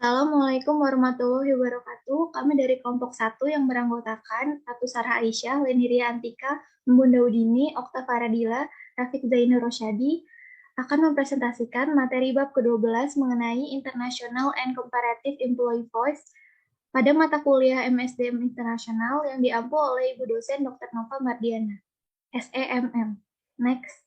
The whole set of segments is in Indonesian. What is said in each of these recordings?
Assalamualaikum warahmatullahi wabarakatuh. Kami dari kelompok 1 yang beranggotakan Ratu Sarah Aisyah, Leniria Antika, Bunda Udini, Okta Faradila, Rafiq Zainur Rosyadi akan mempresentasikan materi bab ke-12 mengenai International and Comparative Employee Voice pada mata kuliah MSDM Internasional yang diampu oleh Ibu dosen Dr. Nova Mardiana, SEMM. Next.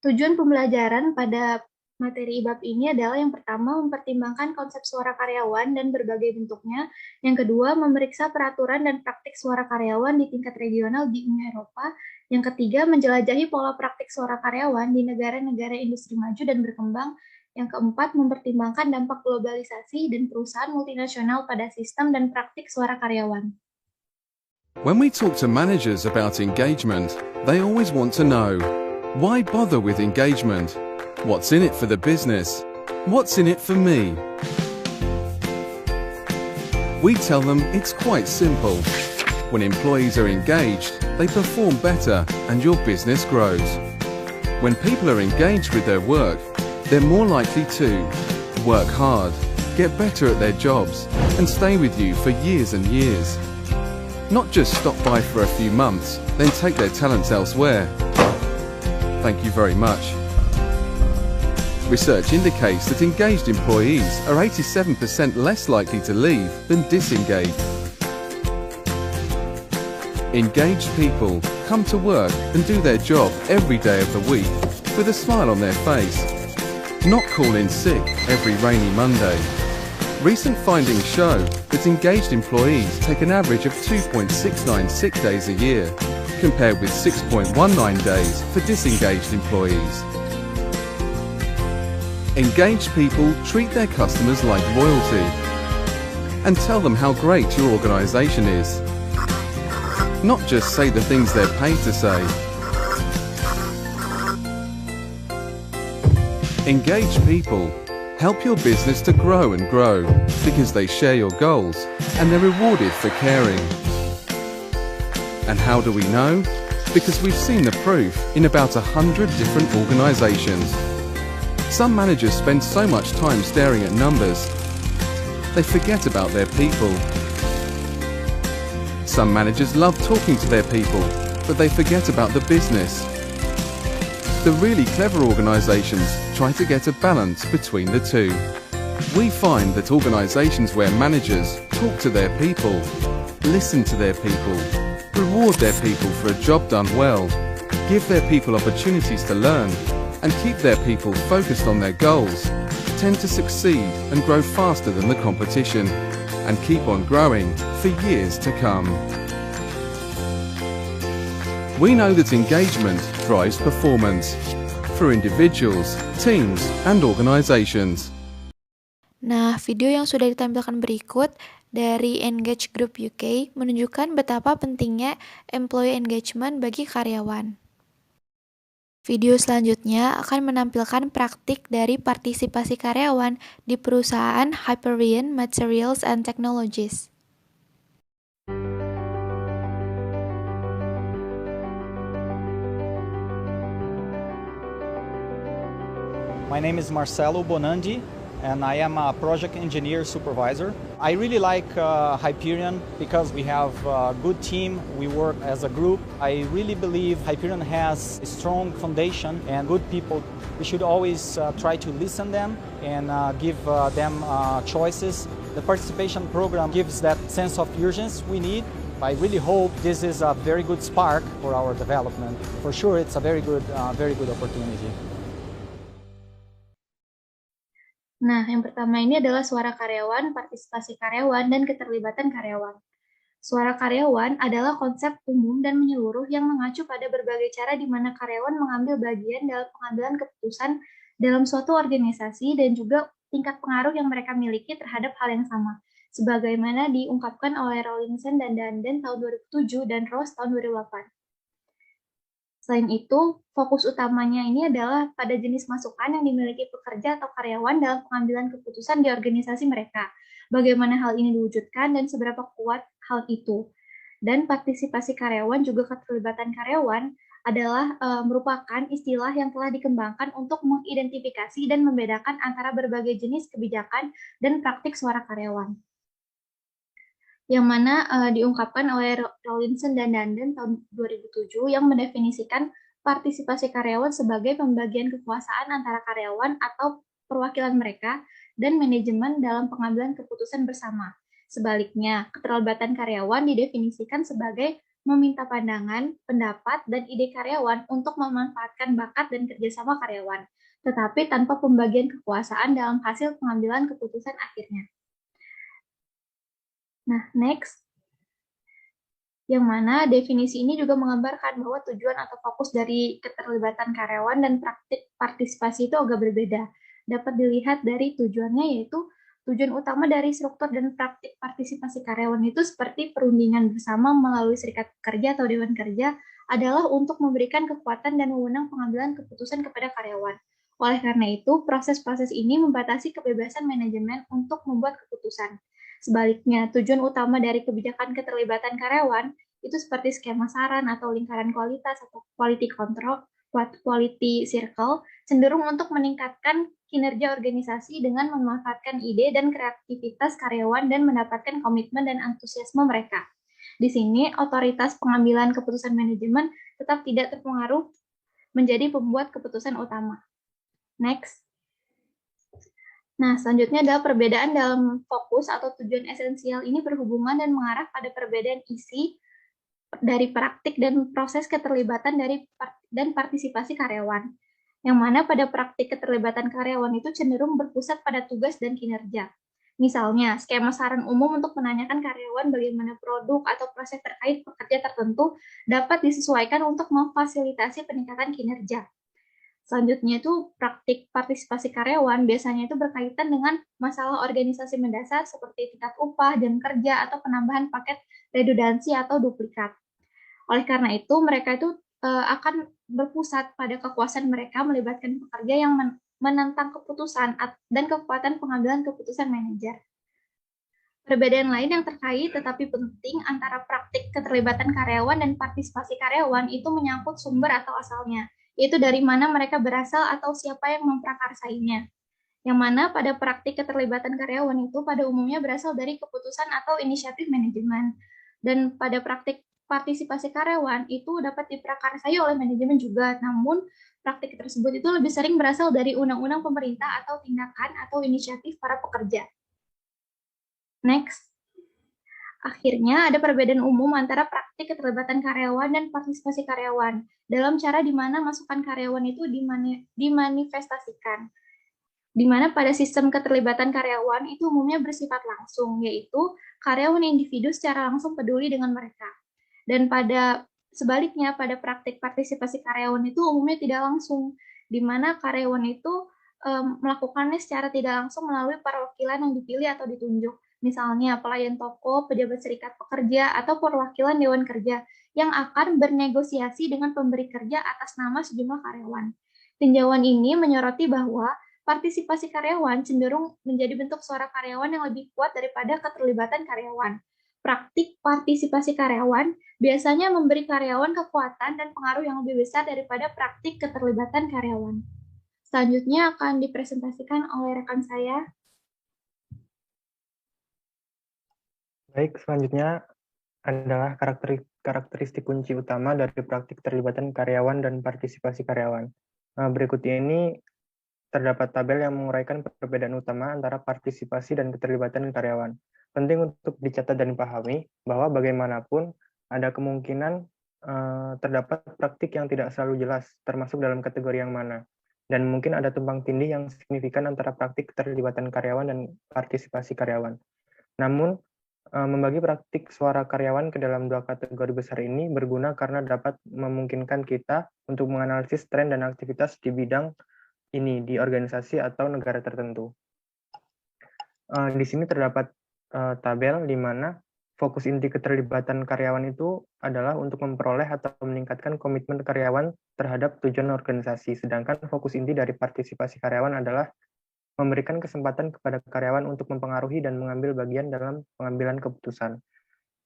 Tujuan pembelajaran pada materi bab ini adalah yang pertama, mempertimbangkan konsep suara karyawan dan berbagai bentuknya. Yang kedua, memeriksa peraturan dan praktik suara karyawan di tingkat regional di Uni Eropa. Yang ketiga, menjelajahi pola praktik suara karyawan di negara-negara industri maju dan berkembang. Yang keempat, mempertimbangkan dampak globalisasi dan perusahaan multinasional pada sistem dan praktik suara karyawan. When we talk to managers about engagement, they always want to know, why bother with engagement? What's in it for the business? What's in it for me? We tell them it's quite simple. When employees are engaged, they perform better and your business grows. When people are engaged with their work, they're more likely to work hard, get better at their jobs, and stay with you for years and years. Not just stop by for a few months, then take their talents elsewhere. Thank you very much. Research indicates that engaged employees are 87% less likely to leave than disengaged. Engaged people come to work and do their job every day of the week with a smile on their face, not call in sick every rainy Monday. Recent findings show that engaged employees take an average of 2.69 sick days a year, compared with 6.19 days for disengaged employees. Engaged people treat their customers like royalty and tell them how great your organisation is. Not just say the things they're paid to say. Engaged people help your business to grow and grow because they share your goals and they're rewarded for caring. And how do we know? Because we've seen the proof in about 100 different organisations. Some managers spend so much time staring at numbers, they forget about their people. Some managers love talking to their people, but they forget about the business. The really clever organisations try to get a balance between the two. We find that organisations where managers talk to their people, listen to their people, reward their people for a job done well, give their people opportunities to learn, and keep their people focused on their goals, tend to succeed and grow faster than the competition, and keep on growing for years to come. We know that engagement drives performance for individuals, teams, and organizations. Nah, video yang sudah ditampilkan berikut dari Engage Group UK menunjukkan betapa pentingnya employee engagement bagi karyawan. Video selanjutnya akan menampilkan praktik dari partisipasi karyawan di perusahaan Hyperion Materials and Technologies. My name is Marcelo Bonandi, and I am a project engineer supervisor. I really like Hyperion because we have a good team, we work as a group. I really believe Hyperion has a strong foundation and good people. We should always try to listen them and give them choices. The participation program gives that sense of urgency we need. I really hope this is a very good spark for our development. For sure, it's a very good opportunity. Nah, yang pertama ini adalah suara karyawan, partisipasi karyawan, dan keterlibatan karyawan. Suara karyawan adalah konsep umum dan menyeluruh yang mengacu pada berbagai cara di mana karyawan mengambil bagian dalam pengambilan keputusan dalam suatu organisasi dan juga tingkat pengaruh yang mereka miliki terhadap hal yang sama, sebagaimana diungkapkan oleh Rawlinson dan Danden tahun 2007 dan Ross tahun 2008. Selain itu, fokus utamanya ini adalah pada jenis masukan yang dimiliki pekerja atau karyawan dalam pengambilan keputusan di organisasi mereka, bagaimana hal ini diwujudkan dan seberapa kuat hal itu. Dan partisipasi karyawan juga keterlibatan karyawan adalah merupakan istilah yang telah dikembangkan untuk mengidentifikasi dan membedakan antara berbagai jenis kebijakan dan praktik suara karyawan. Yang mana diungkapkan oleh Rawlinson dan Danden tahun 2007 yang mendefinisikan partisipasi karyawan sebagai pembagian kekuasaan antara karyawan atau perwakilan mereka dan manajemen dalam pengambilan keputusan bersama. Sebaliknya, keterlibatan karyawan didefinisikan sebagai meminta pandangan, pendapat, dan ide karyawan untuk memanfaatkan bakat dan kerjasama karyawan, tetapi tanpa pembagian kekuasaan dalam hasil pengambilan keputusan akhirnya. Nah, next. Yang mana definisi ini juga menggambarkan bahwa tujuan atau fokus dari keterlibatan karyawan dan praktik partisipasi itu agak berbeda. Dapat dilihat dari tujuannya, yaitu tujuan utama dari struktur dan praktik partisipasi karyawan itu seperti perundingan bersama melalui serikat pekerja atau dewan kerja adalah untuk memberikan kekuatan dan wewenang pengambilan keputusan kepada karyawan. Oleh karena itu, proses-proses ini membatasi kebebasan manajemen untuk membuat keputusan. Sebaliknya, tujuan utama dari kebijakan keterlibatan karyawan itu seperti skema saran atau lingkaran kualitas atau quality control, quality circle, cenderung untuk meningkatkan kinerja organisasi dengan memanfaatkan ide dan kreativitas karyawan dan mendapatkan komitmen dan antusiasme mereka. Di sini, otoritas pengambilan keputusan manajemen tetap tidak terpengaruh menjadi pembuat keputusan utama. Next. Nah, selanjutnya adalah perbedaan dalam fokus atau tujuan esensial ini berhubungan dan mengarah pada perbedaan isi dari praktik dan proses keterlibatan dan partisipasi karyawan. Yang mana pada praktik keterlibatan karyawan itu cenderung berpusat pada tugas dan kinerja. Misalnya, skema saran umum untuk menanyakan karyawan bagaimana produk atau proses terkait pekerja tertentu dapat disesuaikan untuk memfasilitasi peningkatan kinerja. Selanjutnya itu praktik partisipasi karyawan biasanya itu berkaitan dengan masalah organisasi mendasar seperti tingkat upah, jam kerja, atau penambahan paket redundansi atau duplikat. Oleh karena itu, mereka itu akan berpusat pada kekuasaan mereka melibatkan pekerja yang menentang keputusan dan kekuatan pengambilan keputusan manajer. Perbedaan lain yang terkait tetapi penting antara praktik keterlibatan karyawan dan partisipasi karyawan itu menyangkut sumber atau asalnya, yaitu dari mana mereka berasal atau siapa yang memprakarsainya. Yang mana pada praktik keterlibatan karyawan itu pada umumnya berasal dari keputusan atau inisiatif manajemen. Dan pada praktik partisipasi karyawan itu dapat diprakarsai oleh manajemen juga, namun praktik tersebut itu lebih sering berasal dari undang-undang pemerintah atau tindakan atau inisiatif para pekerja. Next. Akhirnya ada perbedaan umum antara praktik keterlibatan karyawan dan partisipasi karyawan dalam cara di mana masukan karyawan itu dimanifestasikan. Di mana pada sistem keterlibatan karyawan itu umumnya bersifat langsung, yaitu karyawan individu secara langsung peduli dengan mereka. Dan pada sebaliknya, pada praktik partisipasi karyawan itu umumnya tidak langsung, di mana karyawan itu melakukannya secara tidak langsung melalui perwakilan yang dipilih atau ditunjuk. Misalnya pelayan toko, pejabat serikat pekerja, atau perwakilan dewan kerja yang akan bernegosiasi dengan pemberi kerja atas nama sejumlah karyawan. Tinjauan ini menyoroti bahwa partisipasi karyawan cenderung menjadi bentuk suara karyawan yang lebih kuat daripada keterlibatan karyawan. Praktik partisipasi karyawan biasanya memberi karyawan kekuatan dan pengaruh yang lebih besar daripada praktik keterlibatan karyawan. Selanjutnya akan dipresentasikan oleh rekan saya. Baik, selanjutnya adalah karakteristik kunci utama dari praktik keterlibatan karyawan dan partisipasi karyawan. Berikut ini terdapat tabel yang menguraikan perbedaan utama antara partisipasi dan keterlibatan karyawan. Penting untuk dicatat dan dipahami bahwa bagaimanapun ada kemungkinan terdapat praktik yang tidak selalu jelas, termasuk dalam kategori yang mana. Dan mungkin ada tumpang tindih yang signifikan antara praktik keterlibatan karyawan dan partisipasi karyawan. Namun, membagi praktik suara karyawan ke dalam dua kategori besar ini berguna karena dapat memungkinkan kita untuk menganalisis tren dan aktivitas di bidang ini di organisasi atau negara tertentu. Di sini terdapat tabel di mana fokus inti keterlibatan karyawan itu adalah untuk memperoleh atau meningkatkan komitmen karyawan terhadap tujuan organisasi, sedangkan fokus inti dari partisipasi karyawan adalah memberikan kesempatan kepada karyawan untuk mempengaruhi dan mengambil bagian dalam pengambilan keputusan.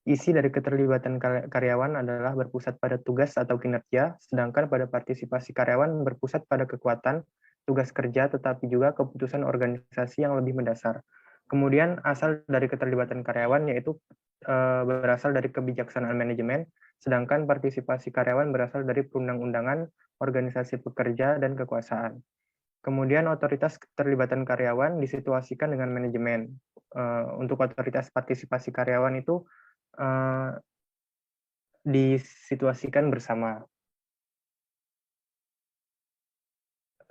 Isi dari keterlibatan karyawan adalah berpusat pada tugas atau kinerja, sedangkan pada partisipasi karyawan berpusat pada kekuatan, tugas kerja, tetapi juga keputusan organisasi yang lebih mendasar. Kemudian asal dari keterlibatan karyawan yaitu berasal dari kebijaksanaan manajemen, sedangkan partisipasi karyawan berasal dari perundang-undangan, organisasi pekerja, dan kekuasaan. Kemudian otoritas keterlibatan karyawan disituasikan dengan manajemen. Untuk otoritas partisipasi karyawan itu disituasikan bersama.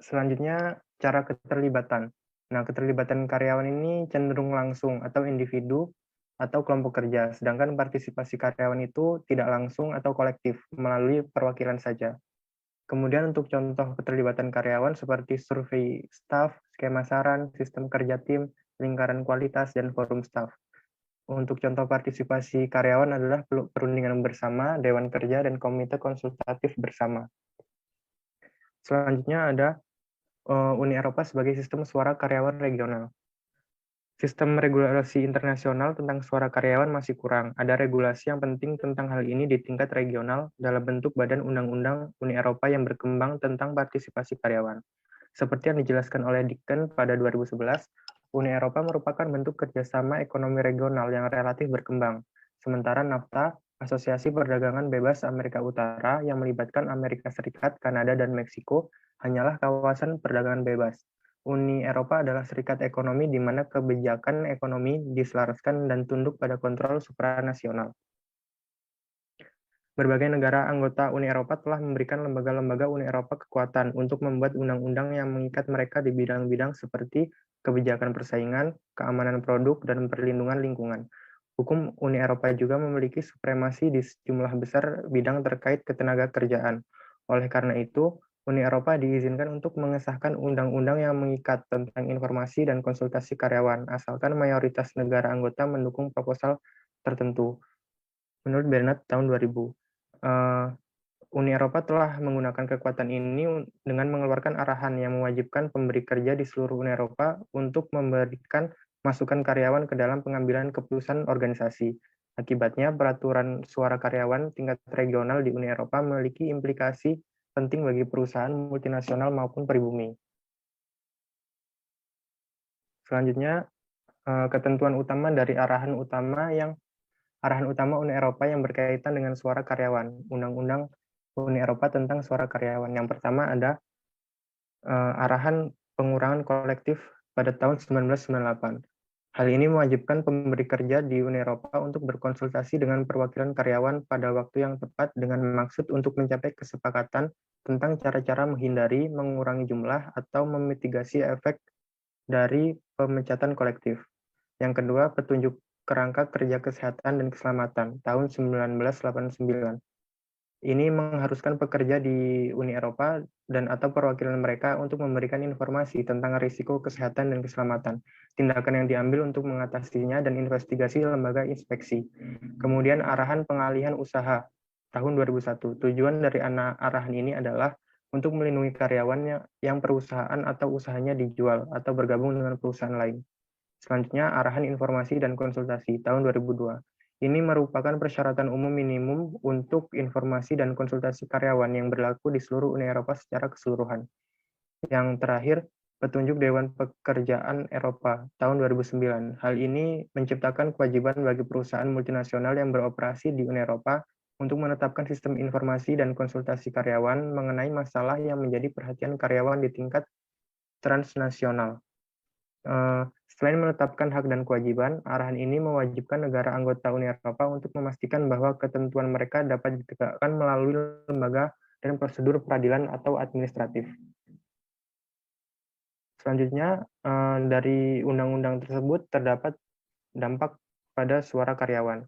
Selanjutnya, cara keterlibatan. Nah, keterlibatan karyawan ini cenderung langsung atau individu atau kelompok kerja, sedangkan partisipasi karyawan itu tidak langsung atau kolektif, melalui perwakilan saja. Kemudian untuk contoh keterlibatan karyawan seperti survei staf, skema saran, sistem kerja tim, lingkaran kualitas, dan forum staf. Untuk contoh partisipasi karyawan adalah perundingan bersama, dewan kerja, dan komite konsultatif bersama. Selanjutnya ada Uni Eropa sebagai sistem suara karyawan regional. Sistem regulasi internasional tentang suara karyawan masih kurang. Ada regulasi yang penting tentang hal ini di tingkat regional dalam bentuk Badan Undang-Undang Uni Eropa yang berkembang tentang partisipasi karyawan. Seperti yang dijelaskan oleh Dicken pada 2011, Uni Eropa merupakan bentuk kerjasama ekonomi regional yang relatif berkembang. Sementara NAFTA, Asosiasi Perdagangan Bebas Amerika Utara yang melibatkan Amerika Serikat, Kanada, dan Meksiko, hanyalah kawasan perdagangan bebas. Uni Eropa adalah serikat ekonomi di mana kebijakan ekonomi diselaraskan dan tunduk pada kontrol supranasional. Berbagai negara anggota Uni Eropa telah memberikan lembaga-lembaga Uni Eropa kekuatan untuk membuat undang-undang yang mengikat mereka di bidang-bidang seperti kebijakan persaingan, keamanan produk, dan perlindungan lingkungan. Hukum Uni Eropa juga memiliki supremasi di sejumlah besar bidang terkait ketenaga kerjaan. Oleh karena itu, Uni Eropa diizinkan untuk mengesahkan undang-undang yang mengikat tentang informasi dan konsultasi karyawan, asalkan mayoritas negara anggota mendukung proposal tertentu. Menurut Bernard tahun 2000, Uni Eropa telah menggunakan kekuatan ini dengan mengeluarkan arahan yang mewajibkan pemberi kerja di seluruh Uni Eropa untuk memberikan masukan karyawan ke dalam pengambilan keputusan organisasi. Akibatnya, peraturan suara karyawan tingkat regional di Uni Eropa memiliki implikasi penting bagi perusahaan multinasional maupun pribumi. Selanjutnya, ketentuan utama dari arahan utama Uni Eropa yang berkaitan dengan suara karyawan, Undang-Undang Uni Eropa tentang suara karyawan. Yang pertama ada arahan pengurangan kolektif pada tahun 1998. Hal ini mewajibkan pemberi kerja di Uni Eropa untuk berkonsultasi dengan perwakilan karyawan pada waktu yang tepat dengan maksud untuk mencapai kesepakatan tentang cara-cara menghindari, mengurangi jumlah, atau memitigasi efek dari pemecatan kolektif. Yang kedua, petunjuk kerangka kerja kesehatan dan keselamatan tahun 1989. Ini mengharuskan pekerja di Uni Eropa dan atau perwakilan mereka untuk memberikan informasi tentang risiko kesehatan dan keselamatan, tindakan yang diambil untuk mengatasinya, dan investigasi lembaga inspeksi. Kemudian arahan pengalihan usaha tahun 2001. Tujuan dari arahan ini adalah untuk melindungi karyawannya yang perusahaan atau usahanya dijual atau bergabung dengan perusahaan lain. Selanjutnya, arahan informasi dan konsultasi tahun 2002. Ini merupakan persyaratan umum minimum untuk informasi dan konsultasi karyawan yang berlaku di seluruh Uni Eropa secara keseluruhan. Yang terakhir, petunjuk Dewan Pekerjaan Eropa tahun 2009. Hal ini menciptakan kewajiban bagi perusahaan multinasional yang beroperasi di Uni Eropa untuk menetapkan sistem informasi dan konsultasi karyawan mengenai masalah yang menjadi perhatian karyawan di tingkat transnasional. Selain menetapkan hak dan kewajiban, arahan ini mewajibkan negara anggota Uni Eropa untuk memastikan bahwa ketentuan mereka dapat ditegakkan melalui lembaga dan prosedur peradilan atau administratif. Selanjutnya, dari undang-undang tersebut terdapat dampak pada suara karyawan.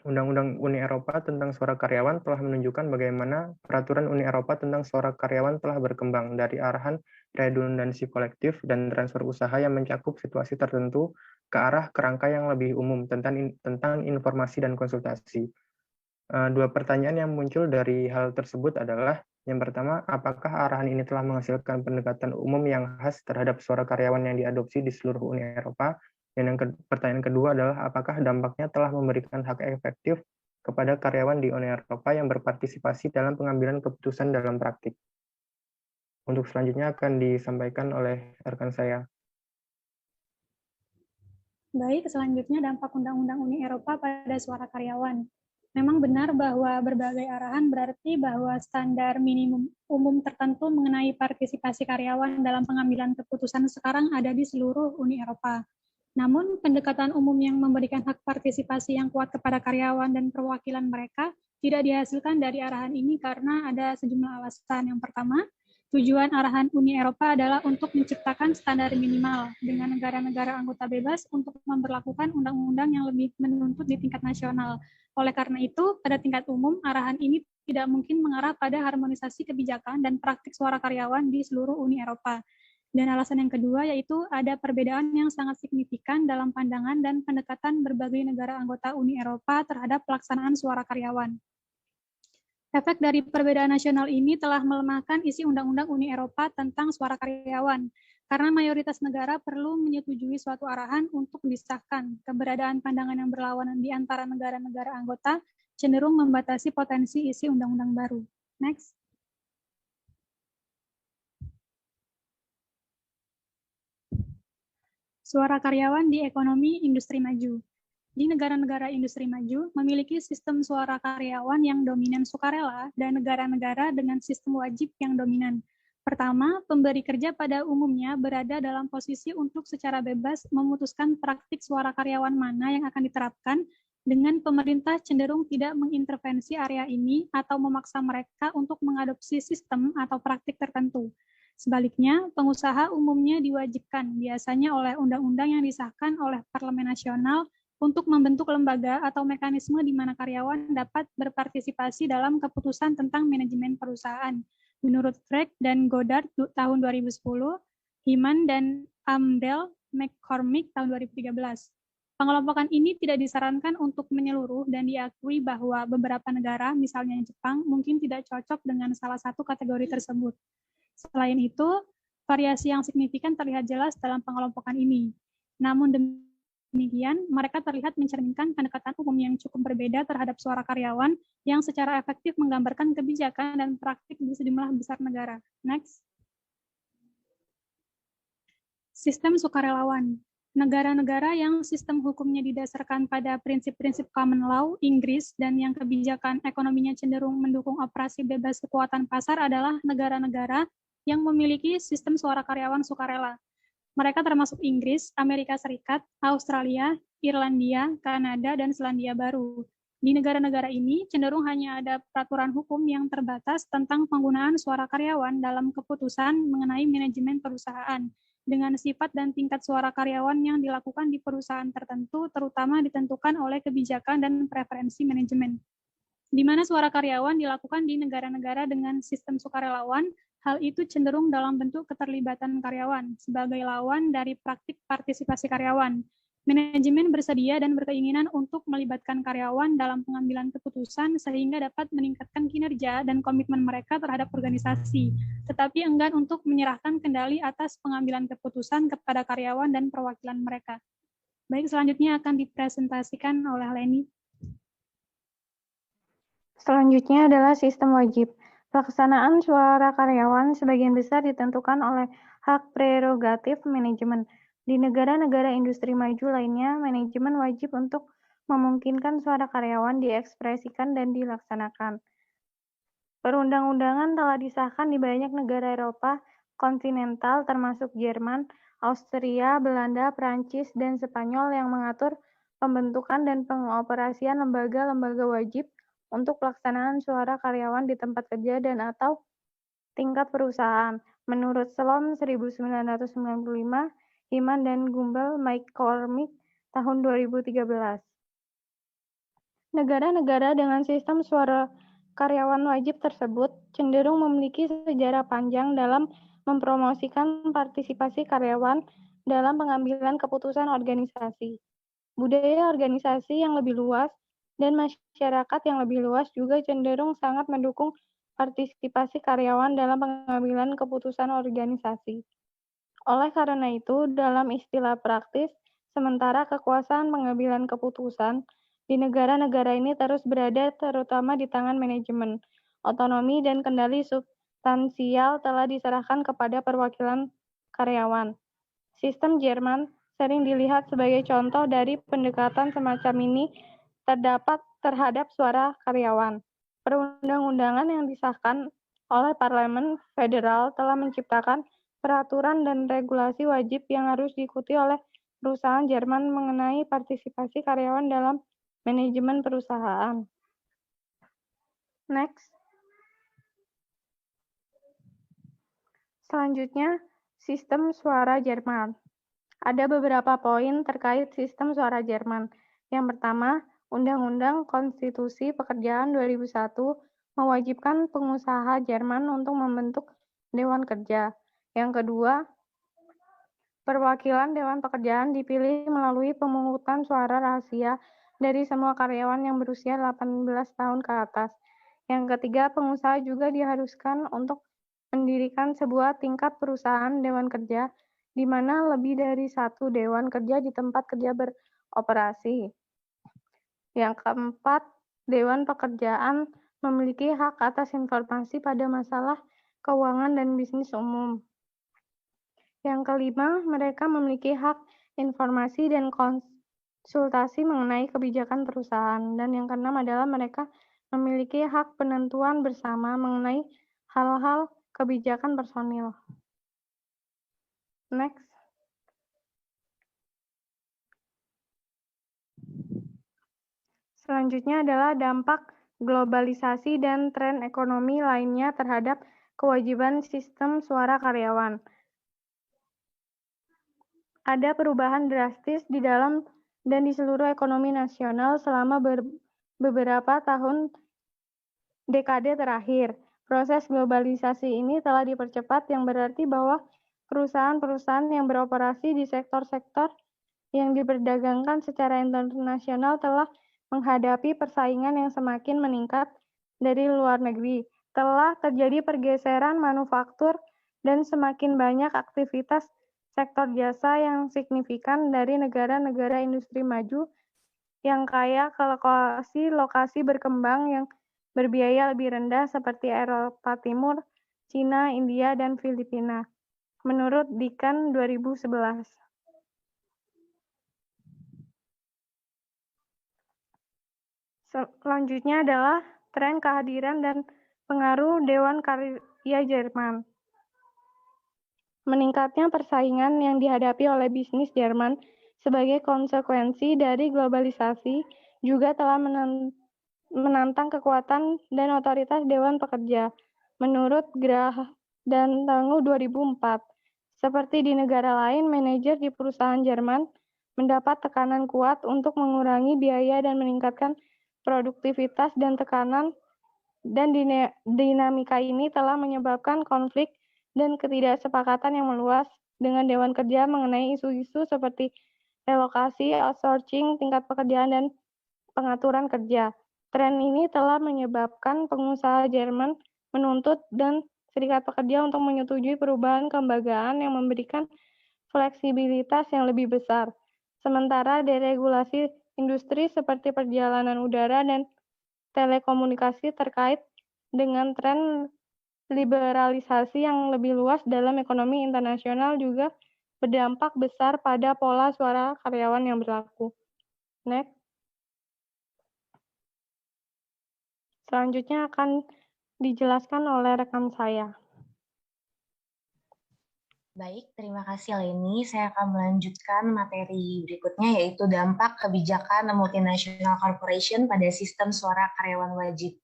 Undang-Undang Uni Eropa tentang suara karyawan telah menunjukkan bagaimana peraturan Uni Eropa tentang suara karyawan telah berkembang dari arahan redundansi kolektif dan transfer usaha yang mencakup situasi tertentu ke arah kerangka yang lebih umum tentang informasi dan konsultasi. Dua pertanyaan yang muncul dari hal tersebut adalah, yang pertama, apakah arahan ini telah menghasilkan pendekatan umum yang khas terhadap suara karyawan yang diadopsi di seluruh Uni Eropa? Dan pertanyaan kedua adalah apakah dampaknya telah memberikan hak efektif kepada karyawan di Uni Eropa yang berpartisipasi dalam pengambilan keputusan dalam praktik. Untuk selanjutnya akan disampaikan oleh rekan saya. Baik, selanjutnya dampak Undang-Undang Uni Eropa pada suara karyawan. Memang benar bahwa berbagai arahan berarti bahwa standar minimum umum tertentu mengenai partisipasi karyawan dalam pengambilan keputusan sekarang ada di seluruh Uni Eropa. Namun, pendekatan umum yang memberikan hak partisipasi yang kuat kepada karyawan dan perwakilan mereka tidak dihasilkan dari arahan ini karena ada sejumlah alasan. Yang pertama, tujuan arahan Uni Eropa adalah untuk menciptakan standar minimal dengan negara-negara anggota bebas untuk memperlakukan undang-undang yang lebih menuntut di tingkat nasional. Oleh karena itu, pada tingkat umum, arahan ini tidak mungkin mengarah pada harmonisasi kebijakan dan praktik suara karyawan di seluruh Uni Eropa. Dan alasan yang kedua yaitu ada perbedaan yang sangat signifikan dalam pandangan dan pendekatan berbagai negara anggota Uni Eropa terhadap pelaksanaan suara karyawan. Efek dari perbedaan nasional ini telah melemahkan isi Undang-Undang Uni Eropa tentang suara karyawan, karena mayoritas negara perlu menyetujui suatu arahan untuk disahkan. Keberadaan pandangan yang berlawanan di antara negara-negara anggota cenderung membatasi potensi isi undang-undang baru. Next. Suara karyawan di ekonomi industri maju. Di negara-negara industri maju, memiliki sistem suara karyawan yang dominan sukarela dan negara-negara dengan sistem wajib yang dominan. Pertama, pemberi kerja pada umumnya berada dalam posisi untuk secara bebas memutuskan praktik suara karyawan mana yang akan diterapkan, dengan pemerintah cenderung tidak mengintervensi area ini atau memaksa mereka untuk mengadopsi sistem atau praktik tertentu. Sebaliknya, pengusaha umumnya diwajibkan, biasanya oleh undang-undang yang disahkan oleh Parlemen Nasional, untuk membentuk lembaga atau mekanisme di mana karyawan dapat berpartisipasi dalam keputusan tentang manajemen perusahaan. Menurut Frank dan Goddard tahun 2010, Hyman dan Amdel McCormick tahun 2013. Pengelompokan ini tidak disarankan untuk menyeluruh dan diakui bahwa beberapa negara, misalnya Jepang, mungkin tidak cocok dengan salah satu kategori tersebut. Selain itu, variasi yang signifikan terlihat jelas dalam pengelompokan ini. Namun demikian, mereka terlihat mencerminkan pendekatan umum yang cukup berbeda terhadap suara karyawan yang secara efektif menggambarkan kebijakan dan praktik di sejumlah besar negara. Next. Sistem sukarelawan. Negara-negara yang sistem hukumnya didasarkan pada prinsip-prinsip common law, Inggris, dan yang kebijakan ekonominya cenderung mendukung operasi bebas kekuatan pasar adalah negara-negara yang memiliki sistem suara karyawan sukarela. Mereka termasuk Inggris, Amerika Serikat, Australia, Irlandia, Kanada, dan Selandia Baru. Di negara-negara ini, cenderung hanya ada peraturan hukum yang terbatas tentang penggunaan suara karyawan dalam keputusan mengenai manajemen perusahaan, dengan sifat dan tingkat suara karyawan yang dilakukan di perusahaan tertentu, terutama ditentukan oleh kebijakan dan preferensi manajemen. Di mana suara karyawan dilakukan di negara-negara dengan sistem sukarelawan, hal itu cenderung dalam bentuk keterlibatan karyawan sebagai lawan dari praktik partisipasi karyawan. Manajemen bersedia dan berkeinginan untuk melibatkan karyawan dalam pengambilan keputusan sehingga dapat meningkatkan kinerja dan komitmen mereka terhadap organisasi, tetapi enggan untuk menyerahkan kendali atas pengambilan keputusan kepada karyawan dan perwakilan mereka. Baik, selanjutnya akan dipresentasikan oleh Leni. Selanjutnya adalah sistem wajib. Pelaksanaan suara karyawan sebagian besar ditentukan oleh hak prerogatif manajemen. Di negara-negara industri maju lainnya, manajemen wajib untuk memungkinkan suara karyawan diekspresikan dan dilaksanakan. Perundang-undangan telah disahkan di banyak negara Eropa kontinental termasuk Jerman, Austria, Belanda, Prancis, dan Spanyol yang mengatur pembentukan dan pengoperasian lembaga-lembaga wajib untuk pelaksanaan suara karyawan di tempat kerja dan atau tingkat perusahaan. Menurut Slom 1995, Hyman dan Gumbel McCormick tahun 2013. Negara-negara dengan sistem suara karyawan wajib tersebut cenderung memiliki sejarah panjang dalam mempromosikan partisipasi karyawan dalam pengambilan keputusan organisasi. Budaya organisasi yang lebih luas dan masyarakat yang lebih luas juga cenderung sangat mendukung partisipasi karyawan dalam pengambilan keputusan organisasi. Oleh karena itu, dalam istilah praktis, Sementara kekuasaan pengambilan keputusan di negara-negara ini terus berada terutama di tangan manajemen. Otonomi dan kendali substansial telah diserahkan kepada perwakilan karyawan. Sistem Jerman sering dilihat sebagai contoh dari pendekatan semacam ini terdapat terhadap suara karyawan. Perundang-undangan yang disahkan oleh Parlemen Federal telah menciptakan peraturan dan regulasi wajib yang harus diikuti oleh perusahaan Jerman mengenai partisipasi karyawan dalam manajemen perusahaan. Next. Selanjutnya, sistem suara Jerman. Ada beberapa poin terkait sistem suara Jerman. Yang pertama, Undang-Undang Konstitusi Pekerjaan 2001 mewajibkan pengusaha Jerman untuk membentuk Dewan Kerja. Yang kedua, perwakilan Dewan Pekerjaan dipilih melalui pemungutan suara rahasia dari semua karyawan yang berusia 18 tahun ke atas. Yang ketiga, pengusaha juga diharuskan untuk mendirikan sebuah tingkat perusahaan Dewan Kerja di mana lebih dari satu Dewan Kerja di tempat kerja beroperasi. Yang keempat, Dewan Pekerjaan memiliki hak atas informasi pada masalah keuangan dan bisnis umum. Yang kelima, mereka memiliki hak informasi dan konsultasi mengenai kebijakan perusahaan. Dan yang keenam adalah mereka memiliki hak penentuan bersama mengenai hal-hal kebijakan personil. Next. Selanjutnya adalah dampak globalisasi dan tren ekonomi lainnya terhadap kewajiban sistem suara karyawan. Ada perubahan drastis di dalam dan di seluruh ekonomi nasional selama beberapa tahun dekade terakhir. Proses globalisasi ini telah dipercepat yang berarti bahwa perusahaan-perusahaan yang beroperasi di sektor-sektor yang diperdagangkan secara internasional telah menghadapi persaingan yang semakin meningkat dari luar negeri. Telah terjadi pergeseran manufaktur dan semakin banyak aktivitas sektor jasa yang signifikan dari negara-negara industri maju yang kaya ke lokasi-lokasi berkembang yang berbiaya lebih rendah seperti Eropa Timur, Cina, India, dan Filipina. Menurut Dikan 2011. Selanjutnya adalah tren kehadiran dan pengaruh Dewan Karya Jerman. Meningkatnya persaingan yang dihadapi oleh bisnis Jerman sebagai konsekuensi dari globalisasi juga telah menantang kekuatan dan otoritas Dewan Pekerja. Menurut Grah dan Tangu 2004, seperti di negara lain, manajer di perusahaan Jerman mendapat tekanan kuat untuk mengurangi biaya dan meningkatkan produktivitas dan tekanan dan dinamika ini telah menyebabkan konflik dan ketidaksepakatan yang meluas dengan Dewan Kerja mengenai isu-isu seperti relokasi, outsourcing, tingkat pekerjaan, dan pengaturan kerja. Tren ini telah menyebabkan pengusaha Jerman menuntut dan serikat pekerja untuk menyetujui perubahan kelembagaan yang memberikan fleksibilitas yang lebih besar. Sementara deregulasi industri seperti perjalanan udara dan telekomunikasi terkait dengan tren liberalisasi yang lebih luas dalam ekonomi internasional juga berdampak besar pada pola suara karyawan yang berlaku. Next. Selanjutnya akan dijelaskan oleh rekan saya. Baik, terima kasih Leni. Saya akan melanjutkan materi berikutnya yaitu dampak kebijakan multinational corporation pada sistem suara karyawan wajib.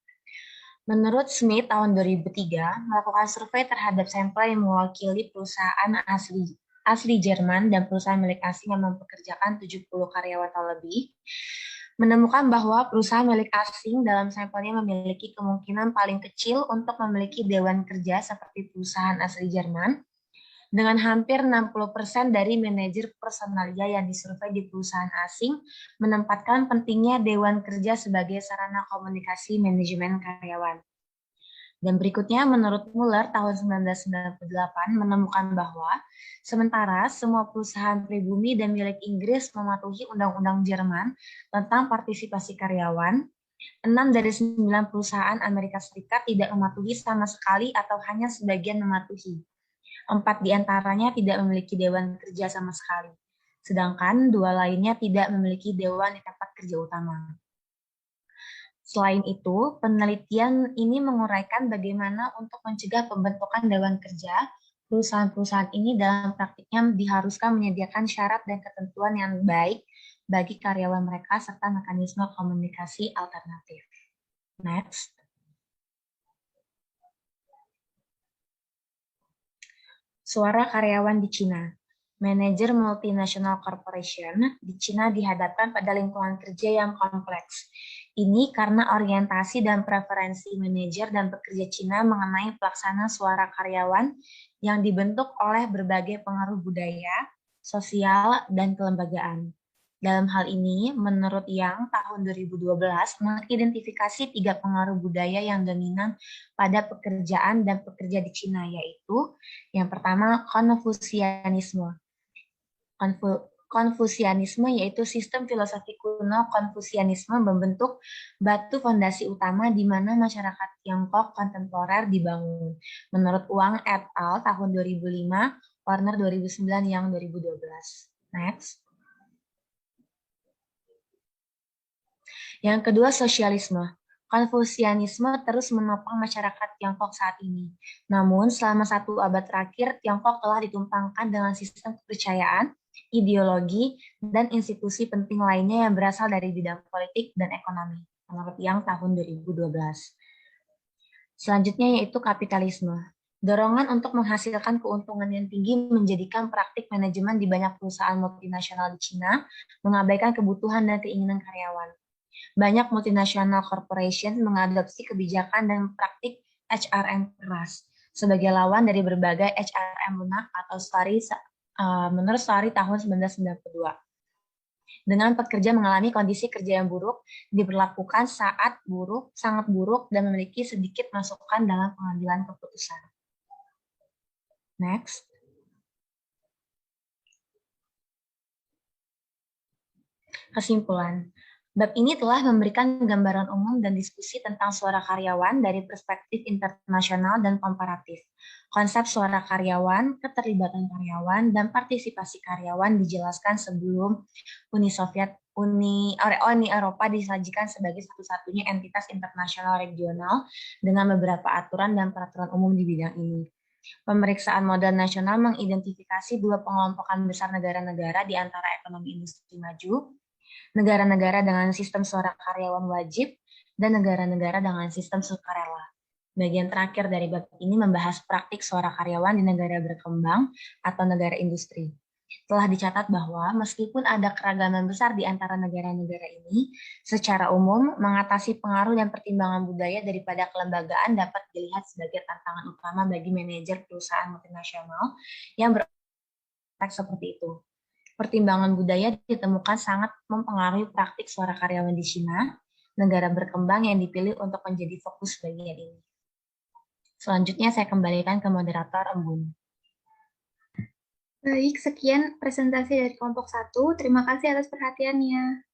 Menurut Smith tahun 2003 melakukan survei terhadap sampel yang mewakili perusahaan asli Jerman dan perusahaan milik asing yang mempekerjakan 70 karyawan atau lebih, menemukan bahwa perusahaan milik asing dalam sampelnya memiliki kemungkinan paling kecil untuk memiliki dewan kerja seperti perusahaan asli Jerman, dengan hampir 60% dari manajer personalia yang disurvei di perusahaan asing menempatkan pentingnya Dewan Kerja sebagai sarana komunikasi manajemen karyawan. Dan berikutnya, menurut Muller tahun 1998 menemukan bahwa sementara semua perusahaan pribumi dan milik Inggris mematuhi Undang-Undang Jerman tentang partisipasi karyawan, 6 dari 9 perusahaan Amerika Serikat tidak mematuhi sama sekali atau hanya sebagian mematuhi. 4 di antaranya tidak memiliki dewan kerja sama sekali, sedangkan 2 lainnya tidak memiliki dewan di tempat kerja utama. Selain itu, penelitian ini menguraikan bagaimana untuk mencegah pembentukan dewan kerja, perusahaan-perusahaan ini dalam praktiknya diharuskan menyediakan syarat dan ketentuan yang baik bagi karyawan mereka serta mekanisme komunikasi alternatif. Next. Suara karyawan di Cina. Manajer multinational corporation di Cina dihadapkan pada lingkungan kerja yang kompleks. Ini karena orientasi dan preferensi manajer dan pekerja Cina mengenai pelaksanaan suara karyawan yang dibentuk oleh berbagai pengaruh budaya, sosial, dan kelembagaan. Dalam hal ini, menurut Yang, tahun 2012 mengidentifikasi 3 pengaruh budaya yang dominan pada pekerjaan dan pekerja di Cina, yaitu yang pertama, Konfusianisme. Konfusianisme yaitu sistem filosofi kuno Konfusianisme membentuk batu fondasi utama di mana masyarakat Tiongkok kontemporer dibangun. Menurut Wang et al. Tahun 2005, Warner 2009, Yang 2012. Next. Yang kedua, sosialisme. Konfusianisme terus menopang masyarakat Tiongkok saat ini. Namun, selama 1 abad terakhir, Tiongkok telah ditumpangkan dengan sistem kepercayaan, ideologi, dan institusi penting lainnya yang berasal dari bidang politik dan ekonomi. Menurut Yang tahun 2012. Selanjutnya yaitu kapitalisme. Dorongan untuk menghasilkan keuntungan yang tinggi menjadikan praktik manajemen di banyak perusahaan multinasional di Cina mengabaikan kebutuhan dan keinginan karyawan. Banyak multinational corporation mengadopsi kebijakan dan praktik HRM keras sebagai lawan dari berbagai HRM lunak atau menurut Starry tahun 1992. Dengan pekerja mengalami kondisi kerja yang buruk, diberlakukan sangat buruk, dan memiliki sedikit masukan dalam pengambilan keputusan. Next. Kesimpulan. Bab ini telah memberikan gambaran umum dan diskusi tentang suara karyawan dari perspektif internasional dan komparatif. Konsep suara karyawan, keterlibatan karyawan, dan partisipasi karyawan dijelaskan sebelum Uni Eropa disajikan sebagai satu-satunya entitas internasional regional dengan beberapa aturan dan peraturan umum di bidang ini. Pemeriksaan modal nasional mengidentifikasi 2 pengelompokan besar negara-negara di antara ekonomi industri maju, negara-negara dengan sistem suara karyawan wajib, dan negara-negara dengan sistem sukarela. Bagian terakhir dari bab ini membahas praktik suara karyawan di negara berkembang atau negara industri. Telah dicatat bahwa meskipun ada keragaman besar di antara negara-negara ini, secara umum mengatasi pengaruh dan pertimbangan budaya daripada kelembagaan dapat dilihat sebagai tantangan utama bagi manajer perusahaan multinasional yang berpraktik seperti itu. Pertimbangan budaya ditemukan sangat mempengaruhi praktik suara karyawan di Cina, negara berkembang yang dipilih untuk menjadi fokus bagian ini. Selanjutnya saya kembalikan ke moderator Embun. Baik, sekian presentasi dari kelompok 1. Terima kasih atas perhatiannya.